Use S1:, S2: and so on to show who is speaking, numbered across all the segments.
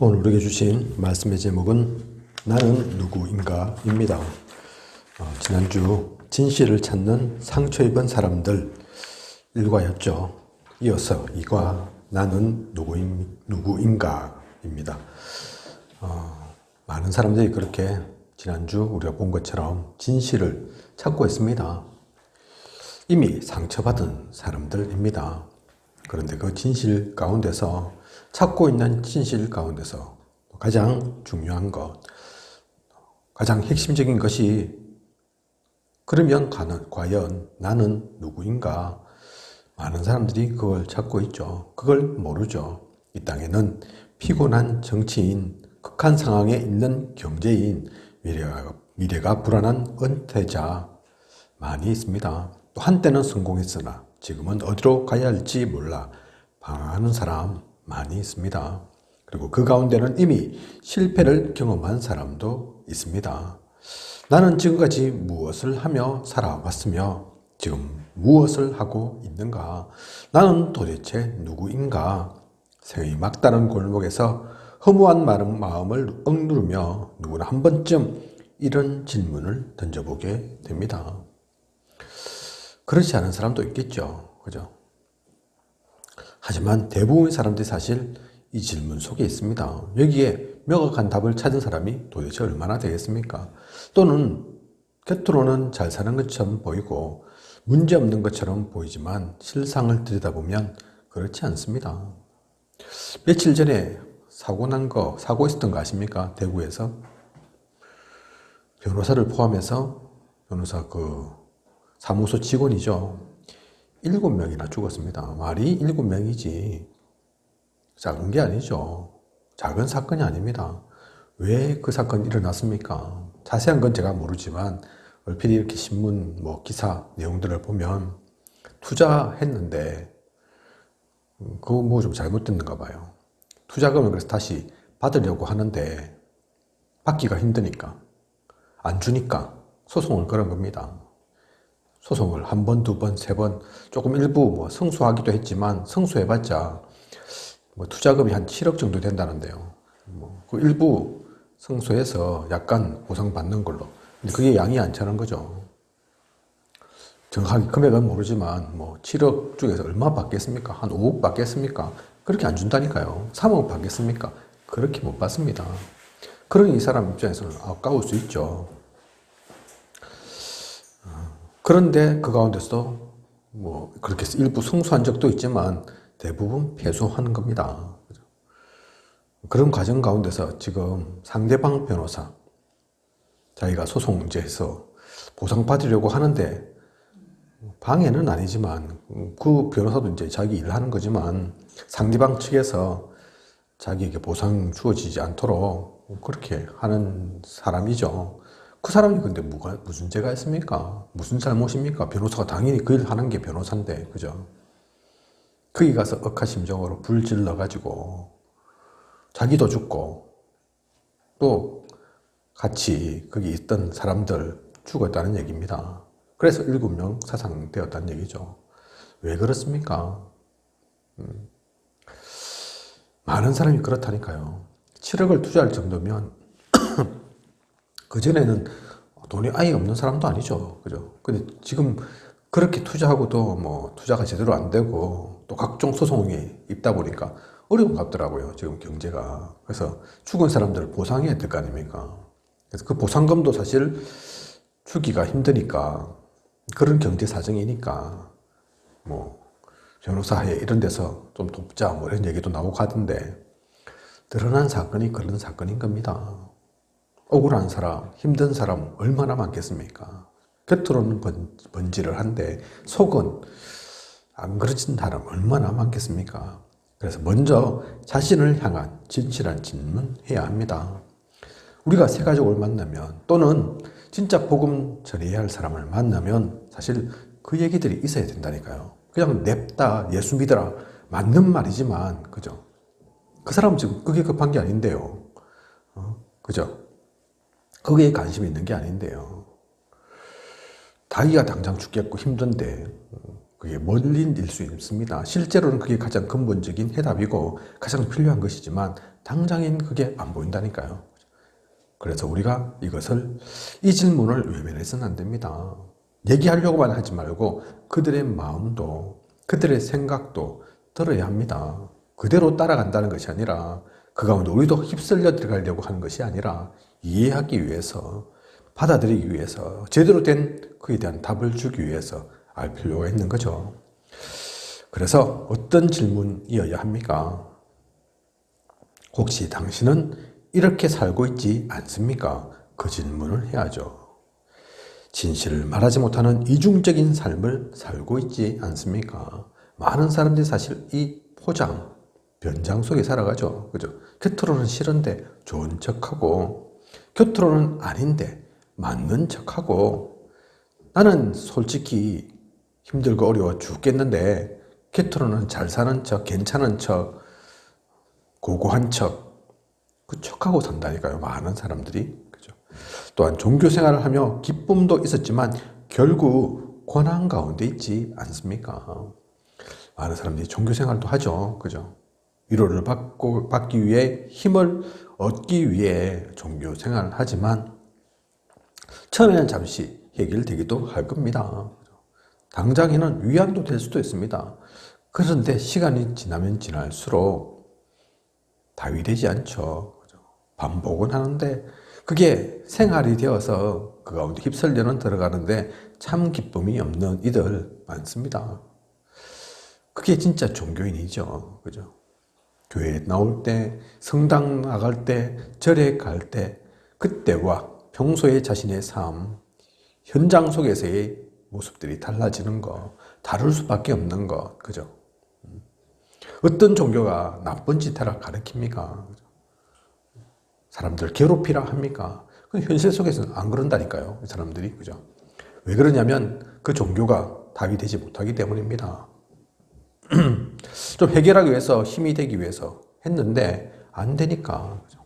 S1: 오늘 우리에게 주신 말씀의 제목은 나는 누구인가입니다. 지난주 진실을 찾는 상처 입은 사람들 1과였죠. 이어서 2과 나는 누구인가입니다. 많은 사람들이 그렇게 지난주 우리가 본 것처럼 진실을 찾고 있습니다. 이미 상처받은 사람들입니다. 그런데 그 진실 가운데서 찾고 있는 진실 가운데서 가장 중요한 것, 가장 핵심적인 것이 그러면 과연 나는 누구인가? 많은 사람들이 그걸 찾고 있죠. 그걸 모르죠. 이 땅에는 피곤한 정치인, 극한 상황에 있는 경제인, 미래가 불안한 은퇴자 많이 있습니다. 또 한때는 성공했으나 지금은 어디로 가야 할지 몰라 방황하는 사람 많이 있습니다. 그리고 그 가운데는 이미 실패를 경험한 사람도 있습니다. 나는 지금까지 무엇을 하며 살아왔으며 지금 무엇을 하고 있는가? 나는 도대체 누구인가? 생의 막다른 골목에서 허무한 마음을 억누르며 누구나 한 번쯤 이런 질문을 던져보게 됩니다. 그렇지 않은 사람도 있겠죠. 그죠? 하지만 대부분의 사람들이 사실 이 질문 속에 있습니다. 여기에 명확한 답을 찾은 사람이 도대체 얼마나 되겠습니까? 또는 겉으로는 잘 사는 것처럼 보이고 문제없는 것처럼 보이지만 실상을 들여다보면 그렇지 않습니다. 며칠 전에 사고 있었던 거 아십니까? 대구에서 변호사를 포함해서 변호사 사무소 직원이죠. 7명이나 죽었습니다. 말이 7명이지 작은 게 아니죠. 작은 사건이 아닙니다. 왜 그 사건이 일어났습니까? 자세한 건 제가 모르지만 얼핏 이렇게 신문 기사 내용들을 보면 투자했는데 그거 좀 잘못됐는가 봐요. 투자금을 그래서 다시 받으려고 하는데 받기가 힘드니까 안 주니까 소송을 걸은 겁니다. 소송을 한 번, 두 번, 세 번, 조금 일부 승소하기도 했지만 승소해봤자 투자금이 한 7억 정도 된다는데요. 그 일부 승소해서 약간 보상받는 걸로. 근데 그게 양이 안 차는 거죠. 정확하게 금액은 모르지만 7억 중에서 얼마 받겠습니까? 한 5억 받겠습니까? 그렇게 안 준다니까요. 3억 받겠습니까? 그렇게 못 받습니다. 그러니 이 사람 입장에서는 아까울 수 있죠. 그런데 그 가운데서 그렇게 해서 일부 승소한 적도 있지만 대부분 패소한 겁니다. 그런 과정 가운데서 지금 상대방 변호사 자기가 소송제에서 보상받으려고 하는데 방해는 아니지만 그 변호사도 이제 자기 일을 하는 거지만 상대방 측에서 자기에게 보상 주어지지 않도록 그렇게 하는 사람이죠. 그 사람이 근데 무슨 죄가 있습니까? 무슨 잘못입니까? 변호사가 당연히 그 일 하는 게 변호사인데, 그죠? 거기 가서 억하심정으로 불 질러가지고 자기도 죽고 또 같이 거기 있던 사람들 죽었다는 얘기입니다. 그래서 7명 사상되었다는 얘기죠. 왜 그렇습니까? 많은 사람이 그렇다니까요. 7억을 투자할 정도면 그전에는 돈이 아예 없는 사람도 아니죠. 그죠? 근데 지금 그렇게 투자하고도 투자가 제대로 안 되고 또 각종 소송에 있다 보니까 어려운 것 같더라고요. 지금 경제가. 그래서 죽은 사람들을 보상해야 될 거 아닙니까? 그래서 그 보상금도 사실 주기가 힘드니까 그런 경제 사정이니까 변호사회 이런 데서 좀 돕자 이런 얘기도 나오고 하던데 드러난 사건이 그런 사건인 겁니다. 억울한 사람, 힘든 사람 얼마나 많겠습니까? 겉으로는 번지를 한데 속은 안 그러진 사람 얼마나 많겠습니까? 그래서 먼저 자신을 향한 진실한 질문해야 합니다. 우리가 새 가족을 만나면 또는 진짜 복음 전해야 할 사람을 만나면 사실 그 얘기들이 있어야 된다니까요. 그냥 냅다 예수 믿어라 맞는 말이지만 그죠? 그 사람은 지금 그게 급한 게 아닌데요. 그죠? 거기에 관심이 있는 게 아닌데요. 자기가 당장 죽겠고 힘든데 그게 멀리일 수 있습니다. 실제로는 그게 가장 근본적인 해답이고 가장 필요한 것이지만 당장엔 그게 안 보인다니까요. 그래서 우리가 이 질문을 외면해서는 안 됩니다. 얘기하려고만 하지 말고 그들의 마음도 그들의 생각도 들어야 합니다. 그대로 따라간다는 것이 아니라 그 가운데 우리도 휩쓸려 들어가려고 하는 것이 아니라 이해하기 위해서, 받아들이기 위해서, 제대로 된 그에 대한 답을 주기 위해서 알 필요가 있는 거죠. 그래서 어떤 질문이어야 합니까? 혹시 당신은 이렇게 살고 있지 않습니까? 그 질문을 해야죠. 진실을 말하지 못하는 이중적인 삶을 살고 있지 않습니까? 많은 사람들이 사실 이 포장, 변장 속에 살아가죠. 그죠? 겉으로는 싫은데 좋은 척하고, 겉으로는 아닌데 맞는 척하고, 나는 솔직히 힘들고 어려워 죽겠는데, 겉으로는 잘 사는 척, 괜찮은 척, 고고한 척, 그 척하고 산다니까요. 많은 사람들이. 또한 종교 생활을 하며 기쁨도 있었지만 결국 고난 가운데 있지 않습니까? 많은 사람들이 종교 생활도 하죠. 그죠? 위로를 받기 위해 힘을 얻기 위해 종교 생활을 하지만 처음에는 잠시 해결되기도 할 겁니다. 당장에는 위안도 될 수도 있습니다. 그런데 시간이 지나면 지날수록 답이 되지 않죠. 반복은 하는데 그게 생활이 되어서 그 가운데 휩쓸려는 들어가는데 참 기쁨이 없는 이들 많습니다. 그게 진짜 종교인이죠. 그죠? 교회에 나올 때, 성당 나갈 때, 절에 갈 때, 그때와 평소의 자신의 삶, 현장 속에서의 모습들이 달라지는 거, 다를 수밖에 없는 것, 그죠? 어떤 종교가 나쁜 짓 하라 가르칩니까? 사람들 괴롭히라 합니까? 현실 속에서는 안 그런다니까요. 사람들이. 그죠? 왜 그러냐면 그 종교가 답이 되지 못하기 때문입니다. 좀 해결하기 위해서 힘이 되기 위해서 했는데 안 되니까. 그죠?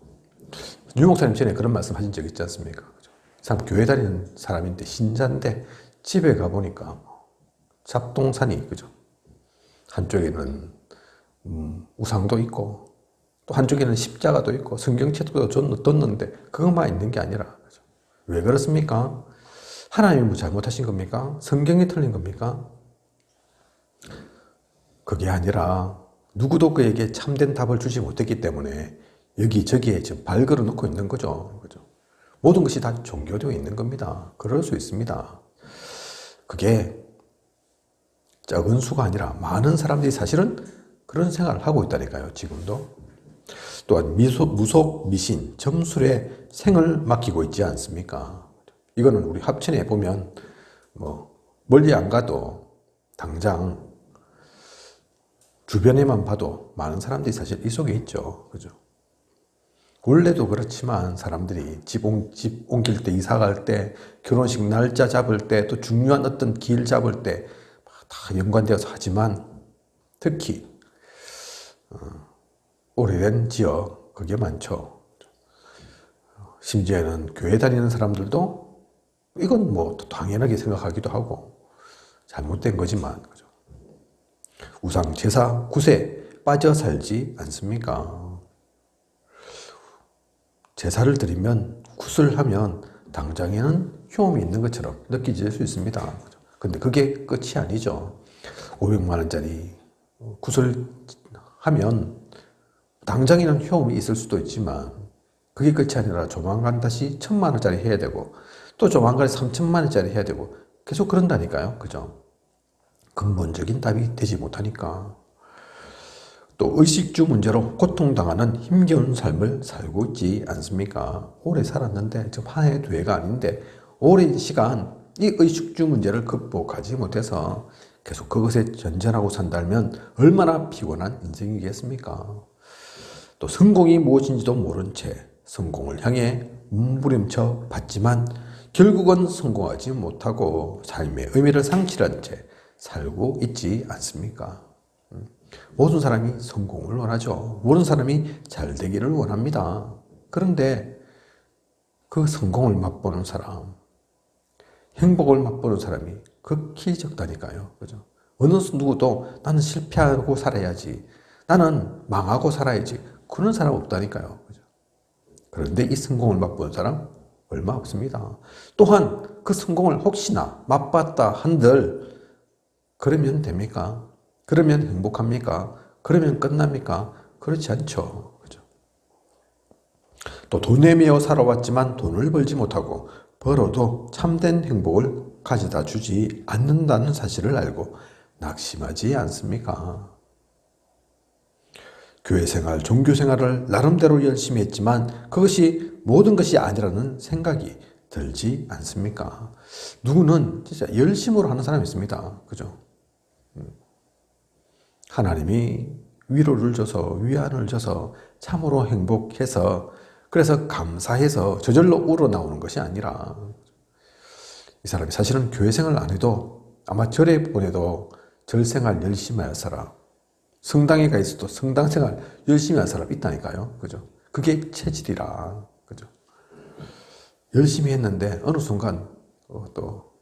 S1: 유 목사님 전에 그런 말씀 하신 적 있지 않습니까? 그죠? 사람 교회 다니는 사람인데 신자인데 집에 가보니까 잡동사니. 그죠? 한쪽에는 우상도 있고 또 한쪽에는 십자가도 있고 성경책도 뒀는데 그것만 있는 게 아니라 왜 그렇습니까? 하나님이 뭐 잘못하신 겁니까? 성경이 틀린 겁니까? 그게 아니라 누구도 그에게 참된 답을 주지 못했기 때문에 여기저기에 지금 발걸어 놓고 있는 거죠. 모든 것이 다 종교되어 있는 겁니다. 그럴 수 있습니다. 그게 적은 수가 아니라 많은 사람들이 사실은 그런 생각을 하고 있다니까요. 지금도. 또한 무속, 미신, 점술에 생을 맡기고 있지 않습니까? 이거는 우리 합천에 보면 멀리 안 가도 당장 주변에만 봐도 많은 사람들이 사실 이 속에 있죠. 그죠? 원래도 그렇지만 사람들이 집 옮길 때, 이사 갈 때, 결혼식 날짜 잡을 때, 또 중요한 어떤 길 잡을 때 다 연관되어서 하지만 특히 오래된 지역, 그게 많죠. 심지어는 교회 다니는 사람들도 이건 당연하게 생각하기도 하고 잘못된 거지만, 그죠? 우상, 제사, 굿에 빠져 살지 않습니까? 제사를 드리면, 굿을 하면 당장에는 효험이 있는 것처럼 느껴질 수 있습니다. 근데 그게 끝이 아니죠. 500만 원짜리 굿을 하면 당장에는 효험이 있을 수도 있지만 그게 끝이 아니라 조만간 다시 1000만 원짜리 해야 되고 또 조만간 3000만 원짜리 해야 되고 계속 그런다니까요. 그죠? 근본적인 답이 되지 못하니까. 또 의식주 문제로 고통당하는 힘겨운 삶을 살고 있지 않습니까? 오래 살았는데 지금 한 해, 두 해가 아닌데 오랜 시간 이 의식주 문제를 극복하지 못해서 계속 그것에 전전하고 산다면 얼마나 피곤한 인생이겠습니까? 또 성공이 무엇인지도 모른 채 성공을 향해 몸부림쳐 봤지만 결국은 성공하지 못하고 삶의 의미를 상실한 채 살고 있지 않습니까? 모든 사람이 성공을 원하죠. 모든 사람이 잘 되기를 원합니다. 그런데 그 성공을 맛보는 사람, 행복을 맛보는 사람이 극히 적다니까요. 그죠? 어느 누구도 나는 실패하고 살아야지, 나는 망하고 살아야지, 그런 사람 없다니까요. 그죠? 그런데 이 성공을 맛본 사람 얼마 없습니다. 또한 그 성공을 혹시나 맛봤다 한들 그러면 됩니까? 그러면 행복합니까? 그러면 끝납니까? 그렇지 않죠. 그죠? 또 돈에 매여 살아왔지만 돈을 벌지 못하고 벌어도 참된 행복을 가져다 주지 않는다는 사실을 알고 낙심하지 않습니까? 교회 생활, 종교 생활을 나름대로 열심히 했지만 그것이 모든 것이 아니라는 생각이 들지 않습니까? 누구는 진짜 열심으로 하는 사람이 있습니다. 그죠? 하나님이 위로를 줘서 위안을 줘서 참으로 행복해서 그래서 감사해서 저절로 우러나오는 것이 아니라 이 사람이 사실은 교회 생활 안 해도 아마 절에 보내도 절 생활 열심히 할 사람, 성당에 가 있어도 성당 생활 열심히 할 사람 있다니까요. 그죠? 그게 체질이라. 그죠? 열심히 했는데 어느 순간 또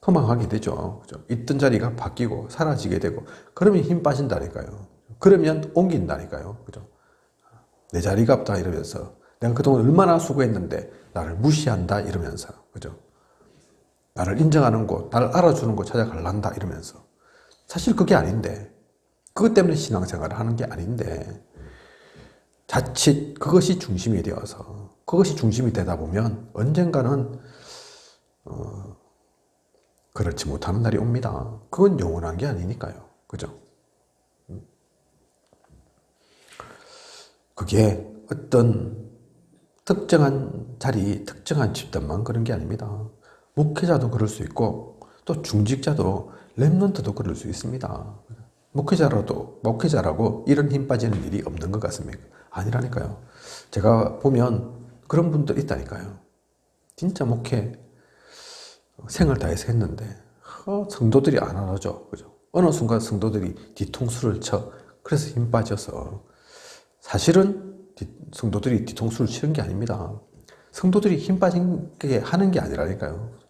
S1: 허망하게 되죠. 그죠? 있던 자리가 바뀌고 사라지게 되고 그러면 힘 빠진다니까요. 그러면 옮긴다니까요. 그죠? 내 자리가 없다 이러면서 내가 그동안 얼마나 수고했는데 나를 무시한다 이러면서 그죠? 나를 인정하는 곳, 나를 알아주는 곳 찾아갈란다 이러면서 사실 그게 아닌데 그것 때문에 신앙생활을 하는 게 아닌데 자칫 그것이 중심이 되어서 그것이 중심이 되다 보면 언젠가는 그렇지 못하는 날이 옵니다. 그건 영원한 게 아니니까요. 그죠? 그게 어떤 특정한 자리, 특정한 집단만 그런 게 아닙니다. 목회자도 그럴 수 있고 또 중직자도 렘넌트도 그럴 수 있습니다. 목회자라고 이런 힘 빠지는 일이 없는 것 같습니까? 아니라니까요. 제가 보면 그런 분들 있다니까요. 진짜 목회 생을 다해서 했는데 성도들이 안 알아줘. 그죠? 어느 순간 성도들이 뒤통수를 쳐. 그래서 힘 빠져서 사실은 성도들이 뒤통수를 치는 게 아닙니다. 성도들이 힘 빠지게 하는 게 아니라니까요.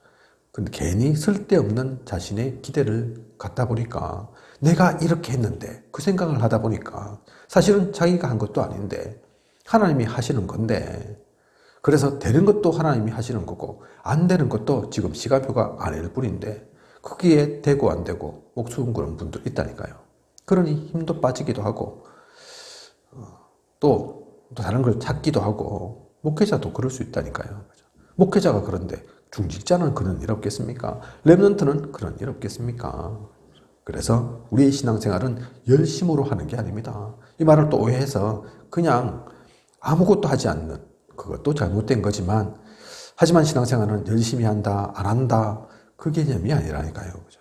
S1: 근데 괜히 쓸데없는 자신의 기대를 갖다 보니까 내가 이렇게 했는데 그 생각을 하다 보니까 사실은 자기가 한 것도 아닌데 하나님이 하시는 건데 그래서 되는 것도 하나님이 하시는 거고 안 되는 것도 지금 시간표가 아닐 뿐인데 거기에 되고 안 되고 목숨 거는 분들 있다니까요. 그러니 힘도 빠지기도 하고 또 다른 걸 찾기도 하고 목회자도 그럴 수 있다니까요. 목회자가 그런데 중직자는 그런 일 없겠습니까? 렘넌트는 그런 일 없겠습니까? 그래서 우리의 신앙생활은 열심으로 하는 게 아닙니다. 이 말을 또 오해해서 그냥 아무것도 하지 않는 그것도 잘못된 거지만 하지만 신앙생활은 열심히 한다, 안 한다 그 개념이 아니라니까요. 그죠?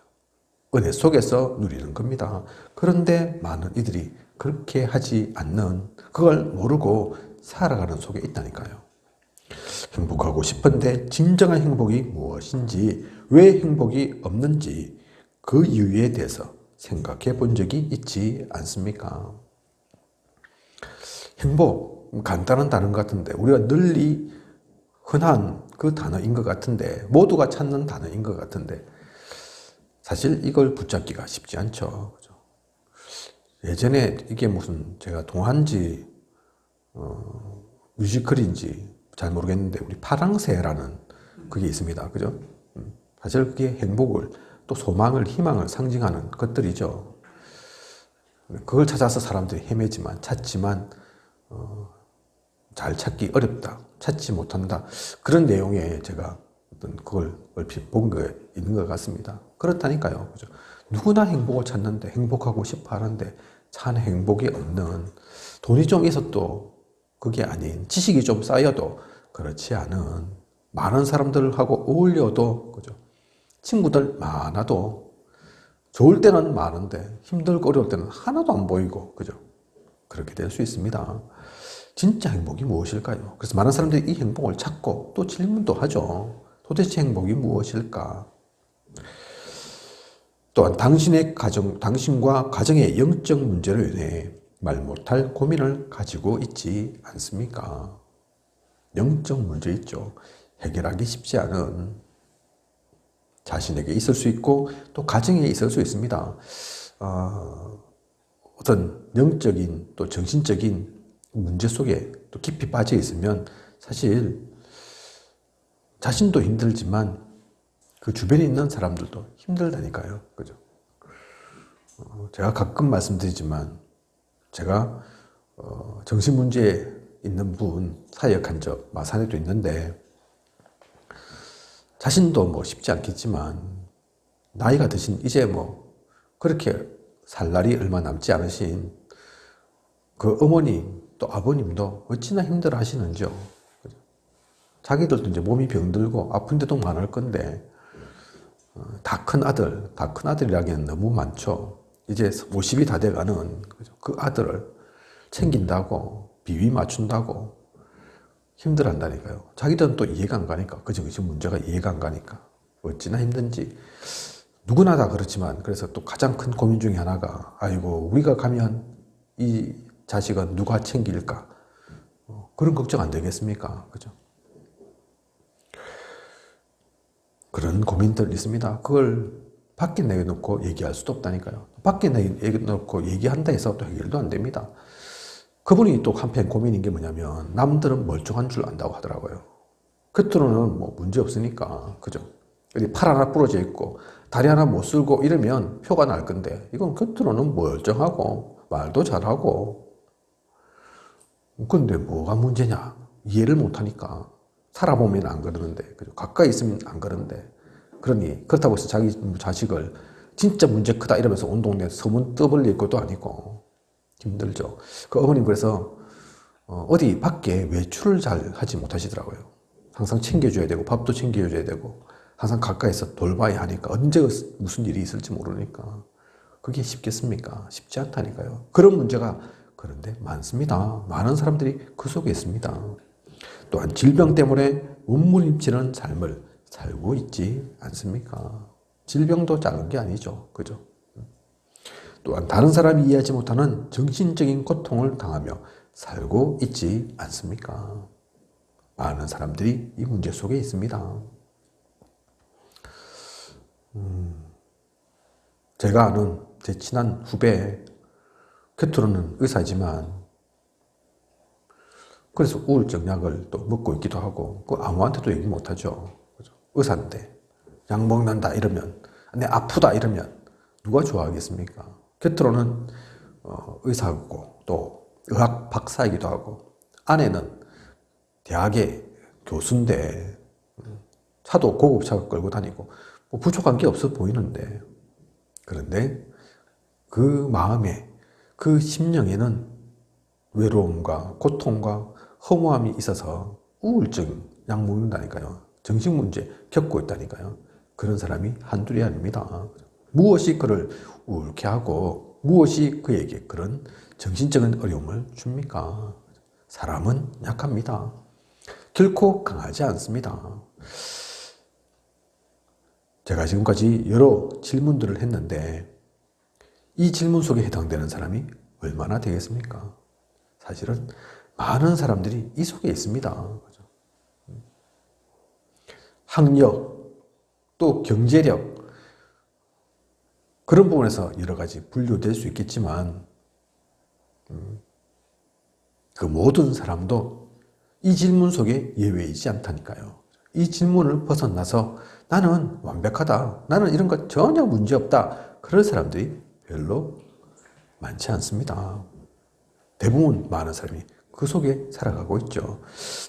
S1: 은혜 속에서 누리는 겁니다. 그런데 많은 이들이 그렇게 하지 않는 그걸 모르고 살아가는 속에 있다니까요. 행복하고 싶은데 진정한 행복이 무엇인지, 왜 행복이 없는지 그 이유에 대해서 생각해 본 적이 있지 않습니까? 행복, 간단한 단어인 것 같은데 우리가 널리 흔한 그 단어인 것 같은데 모두가 찾는 단어인 것 같은데 사실 이걸 붙잡기가 쉽지 않죠. 그죠? 예전에 이게 무슨 제가 동화인지 뮤지컬인지 잘 모르겠는데 우리 파랑새라는 그게 있습니다. 그죠? 사실 그게 행복을 또 소망을 희망을 상징하는 것들이죠. 그걸 찾아서 사람들이 헤매지만 찾지만 잘 찾기 어렵다. 찾지 못한다. 그런 내용에 제가 어떤 그걸 얼핏 본 게 있는 것 같습니다. 그렇다니까요. 그죠? 누구나 행복을 찾는데 행복하고 싶어 하는데 참 행복이 없는 돈이 좀 있어도 그게 아닌 지식이 좀 쌓여도 그렇지 않은 많은 사람들하고 어울려도 그죠? 친구들 많아도 좋을 때는 많은데 힘들고 어려울 때는 하나도 안 보이고 그죠? 그렇게 될 수 있습니다. 진짜 행복이 무엇일까요? 그래서 많은 사람들이 이 행복을 찾고 또 질문도 하죠. 도대체 행복이 무엇일까? 또한 당신과 가정의 영적 문제로 인해 말 못할 고민을 가지고 있지 않습니까? 영적 문제 있죠. 해결하기 쉽지 않은 자신에게 있을 수 있고 또 가정에 있을 수 있습니다. 어떤 영적인 또 정신적인 문제 속에 또 깊이 빠져 있으면 사실 자신도 힘들지만 그 주변에 있는 사람들도 힘들다니까요. 그죠? 제가 가끔 말씀드리지만 제가 정신 문제에 있는 분 사역한 적 마산에도 있는데 자신도 뭐 쉽지 않겠지만 나이가 드신 이제 뭐 그렇게 살 날이 얼마 남지 않으신 그 어머님 또 아버님도 어찌나 힘들어 하시는지요. 자기들도 이제 몸이 병들고 아픈 데도 많을 건데 다 큰 아들이라기에는 너무 많죠. 이제 50이 다 돼가는 그 아들을 챙긴다고 비위 맞춘다고 힘들어한다니까요. 자기들은 또 이해가 안 가니까 그 정신 문제가 이해가 안 가니까 어찌나 힘든지 누구나 다 그렇지만 그래서 또 가장 큰 고민 중에 하나가 아이고 우리가 가면 이 자식은 누가 챙길까 그런 걱정 안 되겠습니까? 그죠? 그런 고민들 있습니다. 그걸 밖에 내놓고 얘기할 수도 없다니까요. 밖에 내놓고 얘기한다 해서 또 해결도 안 됩니다. 그분이 또 한편 고민인 게 뭐냐면 남들은 멀쩡한 줄 안다고 하더라고요. 겉으로는 뭐 문제 없으니까 그죠? 팔 하나 부러져 있고 다리 하나 못 쓸고 이러면 표가 날 건데 이건 겉으로는 멀쩡하고 말도 잘하고 근데 뭐가 문제냐 이해를 못하니까 살아보면 안 그러는데 그죠? 가까이 있으면 안 그러는데 그러니 그렇다고 해서 자기 자식을 진짜 문제 크다 이러면서 온 동네 소문 떠벌릴 것도 아니고 힘들죠. 그 어머님 그래서 어디 밖에 외출을 잘 하지 못하시더라고요. 항상 챙겨줘야 되고 밥도 챙겨줘야 되고 항상 가까이서 돌봐야 하니까 언제 무슨 일이 있을지 모르니까 그게 쉽겠습니까? 쉽지 않다니까요. 그런 문제가 그런데 많습니다. 많은 사람들이 그 속에 있습니다. 또한 질병 때문에 몸부림치는 삶을 살고 있지 않습니까? 질병도 작은 게 아니죠. 그죠? 또한 다른 사람이 이해하지 못하는 정신적인 고통을 당하며 살고 있지 않습니까? 많은 사람들이 이 문제 속에 있습니다. 제가 아는 제 친한 후배, 겉으로는 의사지만 그래서 우울증 약을 또 먹고 있기도 하고 그 아무한테도 얘기 못하죠. 그죠? 의사인데 약 먹는다 이러면 내 아프다 이러면 누가 좋아하겠습니까? 겉으로는 의사고 또 의학 박사이기도 하고 아내는 대학의 교수인데 차도 고급차가 끌고 다니고 뭐 부족한 게 없어 보이는데 그런데 그 마음에 그 심령에는 외로움과 고통과 허무함이 있어서 우울증 약 먹는다니까요. 정신문제 겪고 있다니까요. 그런 사람이 한둘이 아닙니다. 무엇이 그를 우울케 하고 무엇이 그에게 그런 정신적인 어려움을 줍니까? 사람은 약합니다. 결코 강하지 않습니다. 제가 지금까지 여러 질문들을 했는데 이 질문 속에 해당되는 사람이 얼마나 되겠습니까? 사실은 많은 사람들이 이 속에 있습니다. 학력, 또 경제력, 그런 부분에서 여러 가지 분류될 수 있겠지만 그 모든 사람도 이 질문 속에 예외이지 않다니까요. 이 질문을 벗어나서 나는 완벽하다, 나는 이런 것 전혀 문제없다, 그럴 사람들이 별로 많지 않습니다. 대부분 많은 사람이 그 속에 살아가고 있죠.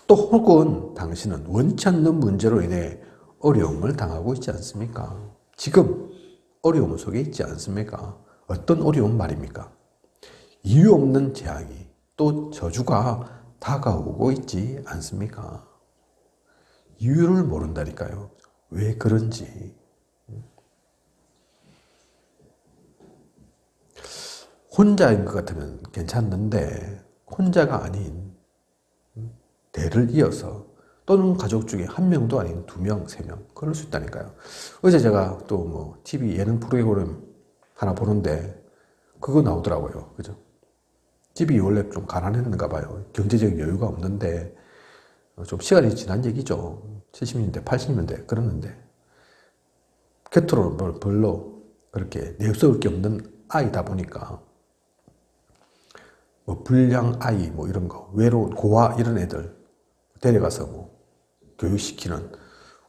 S1: 또 혹은 당신은 원치 않는 문제로 인해 어려움을 당하고 있지 않습니까? 지금 어려움 속에 있지 않습니까? 어떤 어려움 말입니까? 이유 없는 재앙이 또 저주가 다가오고 있지 않습니까? 이유를 모른다니까요. 왜 그런지. 혼자인 것 같으면 괜찮는데 혼자가 아닌 대를 이어서 또는 가족 중에 한 명도 아닌 2명, 3명 그럴 수 있다니까요. 어제 제가 또 뭐 TV 예능 프로그램 하나 보는데 그거 나오더라고요. 그죠? 집이 원래 좀 가난했는가 봐요. 경제적인 여유가 없는데 좀 시간이 지난 얘기죠. 70년대, 80년대 그러는데 겉으로는 별로 그렇게 내세울 게 없는 아이다 보니까 뭐 불량 아이 뭐 이런 거, 외로운 고아 이런 애들 데려가서 뭐 교육시키는,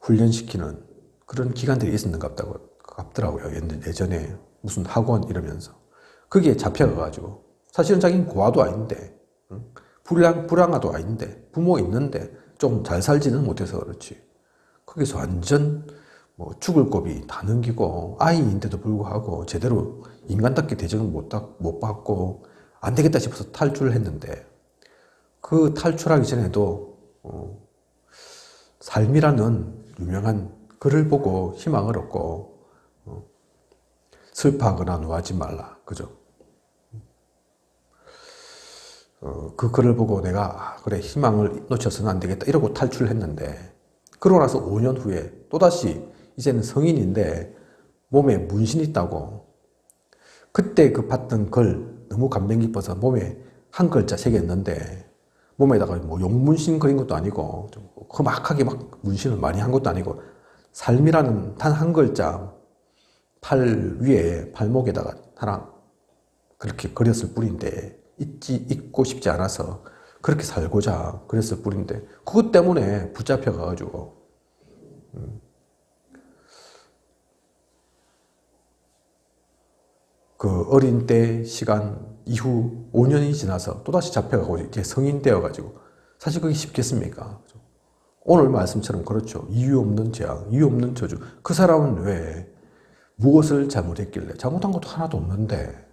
S1: 훈련시키는 그런 기관들이 있었는가 같더라고요. 예전에 무슨 학원 이러면서. 그게 잡혀가가지고 사실은 자기는 고아도 아닌데, 불량아도 아닌데, 부모 있는데 좀 잘 살지는 못해서 그렇지. 거기서 완전 뭐 죽을 고비 다 넘기고 아이인데도 불구하고 제대로 인간답게 대접을 못 받고 안 되겠다 싶어서 탈출을 했는데, 그 탈출하기 전에도 삶이라는 유명한 글을 보고 희망을 얻고 슬퍼하거나 노하지 말라. 그죠? 그 글을 보고 내가 그래 희망을 놓쳐서는 안 되겠다 이러고 탈출했는데, 그러고 나서 5년 후에 또다시 이제는 성인인데 몸에 문신이 있다고. 그때 그 봤던 글 너무 감명 깊어서 몸에 한 글자 새겼는데, 몸에다가 뭐 용문신 그린 것도 아니고 좀 험악하게 막 문신을 많이 한 것도 아니고 삶이라는 단 한 글자 팔 위에 발목에다가 하나 그렇게 그렸을 뿐인데, 잊고 싶지 않아서 그렇게 살고자 그랬을 뿐인데 그것 때문에 붙잡혀 가가지고 그 어린 때 시간 이후 5년이 지나서 또다시 잡혀가고 이제 성인 되어가지고, 사실 그게 쉽겠습니까? 오늘 말씀처럼 그렇죠. 이유 없는 재앙, 이유 없는 저주. 그 사람은 왜 무엇을 잘못했길래? 잘못한 것도 하나도 없는데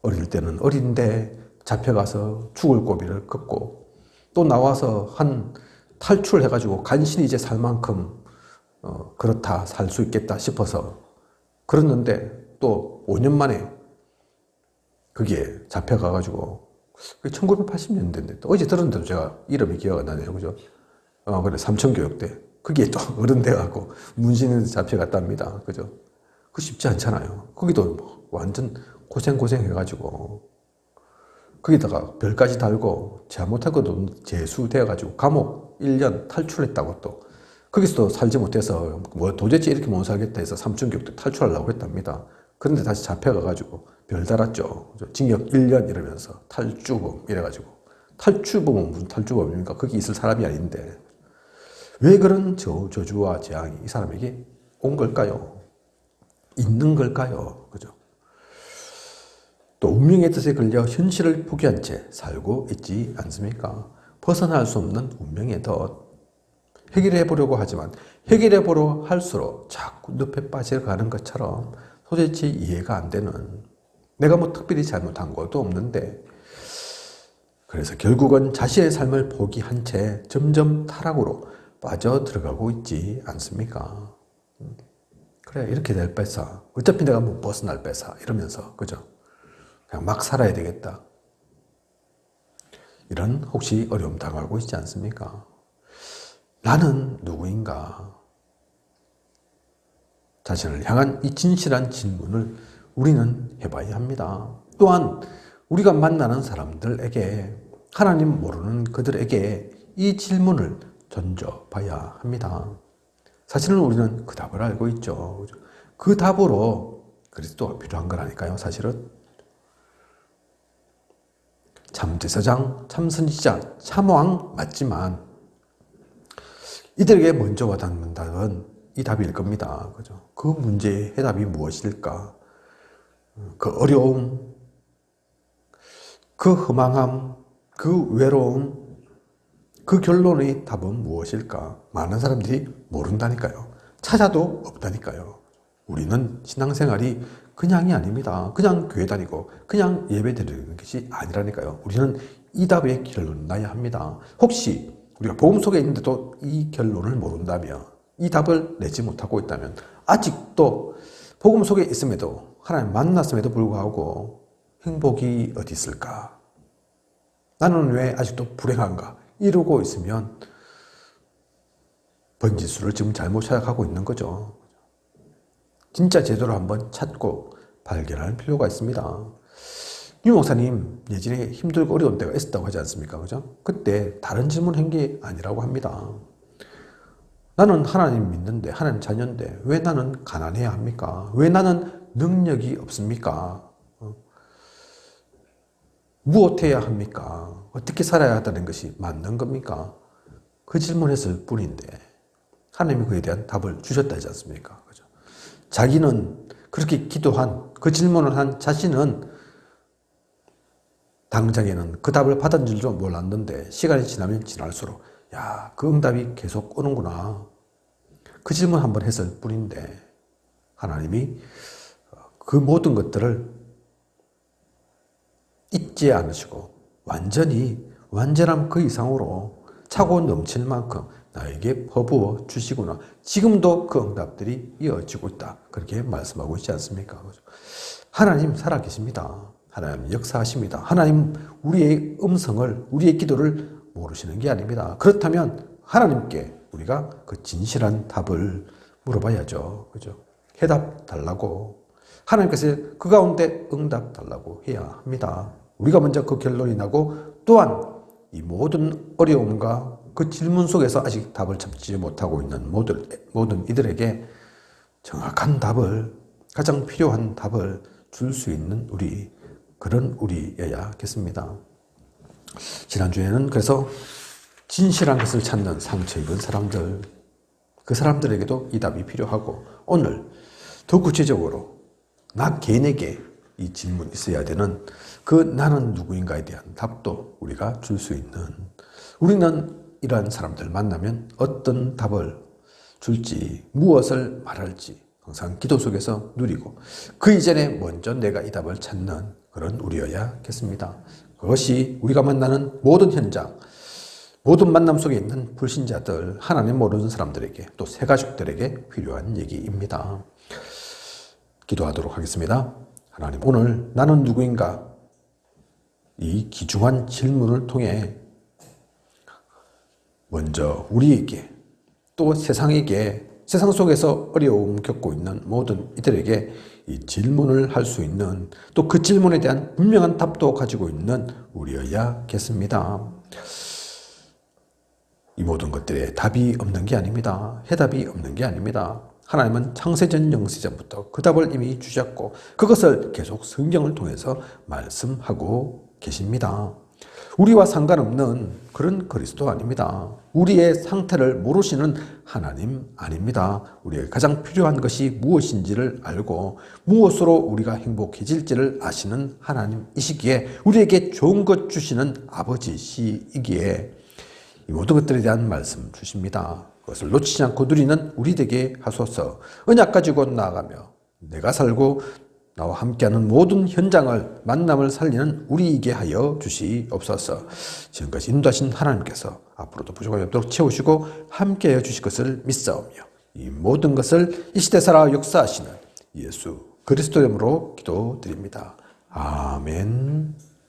S1: 어릴 때는 어린데 잡혀가서 죽을 고비를 걷고 또 나와서 한 탈출해가지고 간신히 이제 살 만큼 그렇다, 살 수 있겠다 싶어서 그랬는데 또 5년 만에 그게 잡혀가가지고, 그게 1980년대인데 또 어제 들었는데도 제가 이름이 기억 안 나네요. 그죠? 그래, 삼천교육대. 그게 또 어른 돼가고 문신에서 잡혀갔답니다. 그죠? 그 쉽지 않잖아요. 거기도 뭐 완전 고생 해가지고 거기다가 별까지 달고 잘못한 것도 재수되어가지고 감옥 1년 탈출했다고, 또 거기서도 살지 못해서 뭐 도대체 이렇게 못 살겠다 해서 삼천교육대 탈출하려고 했답니다. 그런데 다시 잡혀가가지고 별 달았죠. 징역 1년 이러면서 탈주범 이래가지고. 탈주범은 무슨 탈주범입니까? 거기 있을 사람이 아닌데 왜 그런 저주와 재앙이 이 사람에게 온 걸까요? 있는 걸까요? 그죠? 또 운명의 뜻에 걸려 현실을 포기한 채 살고 있지 않습니까? 벗어날 수 없는 운명의 덫. 해결해 보려고 하지만 해결해 보려 할수록 자꾸 늪에 빠져가는 것처럼 도대체 이해가 안 되는, 내가 뭐 특별히 잘못한 것도 없는데, 그래서 결국은 자신의 삶을 포기한 채 점점 타락으로 빠져 들어가고 있지 않습니까? 그래, 이렇게 될 뺏어. 어차피 내가 못 벗어날 뺏어. 이러면서, 그죠? 그냥 막 살아야 되겠다. 이런 혹시 어려움 당하고 있지 않습니까? 나는 누구인가? 자신을 향한 이 진실한 질문을 우리는 해봐야 합니다. 또한 우리가 만나는 사람들에게, 하나님 모르는 그들에게 이 질문을 던져봐야 합니다. 사실은 우리는 그 답을 알고 있죠. 그 답으로 그리스도가 필요한 거라니까요. 사실은 참제사장, 참선지자, 참왕 맞지만 이들에게 먼저 와닿는 답은 이 답일 겁니다. 그죠? 그 문제의 해답이 무엇일까? 그 어려움, 그 허망함, 그 외로움, 그 결론의 답은 무엇일까? 많은 사람들이 모른다니까요. 찾아도 없다니까요. 우리는 신앙생활이 그냥이 아닙니다. 그냥 교회 다니고 그냥 예배 드리는 것이 아니라니까요. 우리는 이 답의 결론을 나야 합니다. 혹시 우리가 복음 속에 있는데도 이 결론을 모른다면, 이 답을 내지 못하고 있다면, 아직도 복음 속에 있음에도, 하나님 만났음에도 불구하고 행복이 어디 있을까? 나는 왜 아직도 불행한가? 이러고 있으면 번지수를 지금 잘못 찾아가고 있는 거죠. 진짜 제대로 한번 찾고 발견할 필요가 있습니다. 유 목사님 예전에 힘들고 어려운 때가 있었다고 하지 않습니까? 그죠? 그때 다른 질문 한 게 아니라고 합니다. 나는 하나님 믿는데, 하나님 자녀인데 왜 나는 가난해야 합니까? 왜 나는 능력이 없습니까? 무엇해야 합니까? 어떻게 살아야 한다는 것이 맞는 겁니까? 그 질문했을 뿐인데 하나님이 그에 대한 답을 주셨다지 않습니까? 그죠? 자기는 그렇게 기도한, 그 질문을 한 자신은 당장에는 그 답을 받은 줄도 몰랐는데 시간이 지나면 지날수록 야, 그 응답이 계속 오는구나. 그 질문 한번 했을 뿐인데 하나님이 그 모든 것들을 잊지 않으시고 완전한 그 이상으로 차고 넘칠 만큼 나에게 퍼부어 주시구나. 지금도 그 응답들이 이어지고 있다. 그렇게 말씀하고 있지 않습니까? 하나님 살아계십니다. 하나님 역사하십니다. 하나님 우리의 음성을, 우리의 기도를 모르시는 게 아닙니다. 그렇다면 하나님께 우리가 그 진실한 답을 물어봐야죠. 그죠? 해답 달라고. 하나님께서 그 가운데 응답 달라고 해야 합니다. 우리가 먼저 그 결론이 나고 또한 이 모든 어려움과 그 질문 속에서 아직 답을 찾지 못하고 있는 모든 이들에게 정확한 답을, 가장 필요한 답을 줄 수 있는 그런 우리여야겠습니다. 지난주에는 그래서 진실한 것을 찾는 상처 입은 사람들, 그 사람들에게도 이 답이 필요하고, 오늘 더 구체적으로 나 개인에게 이 질문이 있어야 되는 그 나는 누구인가에 대한 답도 우리가 줄 수 있는, 우리는 이러한 사람들 만나면 어떤 답을 줄지, 무엇을 말할지 항상 기도 속에서 누리고 그 이전에 먼저 내가 이 답을 찾는 그런 우리여야겠습니다. 그것이 우리가 만나는 모든 현장, 모든 만남 속에 있는 불신자들, 하나님 모르는 사람들에게, 또 새가족들에게 필요한 얘기입니다. 기도하도록 하겠습니다. 하나님, 오늘 나는 누구인가? 이 귀중한 질문을 통해 먼저 우리에게, 또 세상에게, 세상 속에서 어려움 겪고 있는 모든 이들에게 이 질문을 할 수 있는, 또 그 질문에 대한 분명한 답도 가지고 있는 우리여야겠습니다. 이 모든 것들에 답이 없는 게 아닙니다. 해답이 없는 게 아닙니다. 하나님은 창세전 영세전부터 그 답을 이미 주셨고 그것을 계속 성경을 통해서 말씀하고 계십니다. 우리와 상관없는 그런 그리스도 아닙니다. 우리의 상태를 모르시는 하나님 아닙니다. 우리에게 가장 필요한 것이 무엇인지를 알고 무엇으로 우리가 행복해질지를 아시는 하나님이시기에, 우리에게 좋은 것 주시는 아버지시기에 이 모든 것들에 대한 말씀 주십니다. 그것을 놓치지 않고 누리는 우리 되게 하소서. 언약 가지고 나아가며 내가 살고 나와 함께하는 모든 현장을, 만남을 살리는 우리에게 하여 주시옵소서. 지금까지 인도하신 하나님께서 앞으로도 부족함이 없도록 채우시고 함께하여 주실 것을 믿사오며 이 모든 것을 이 시대 살아 역사하시는 예수 그리스도 이름으로 기도드립니다. 아멘.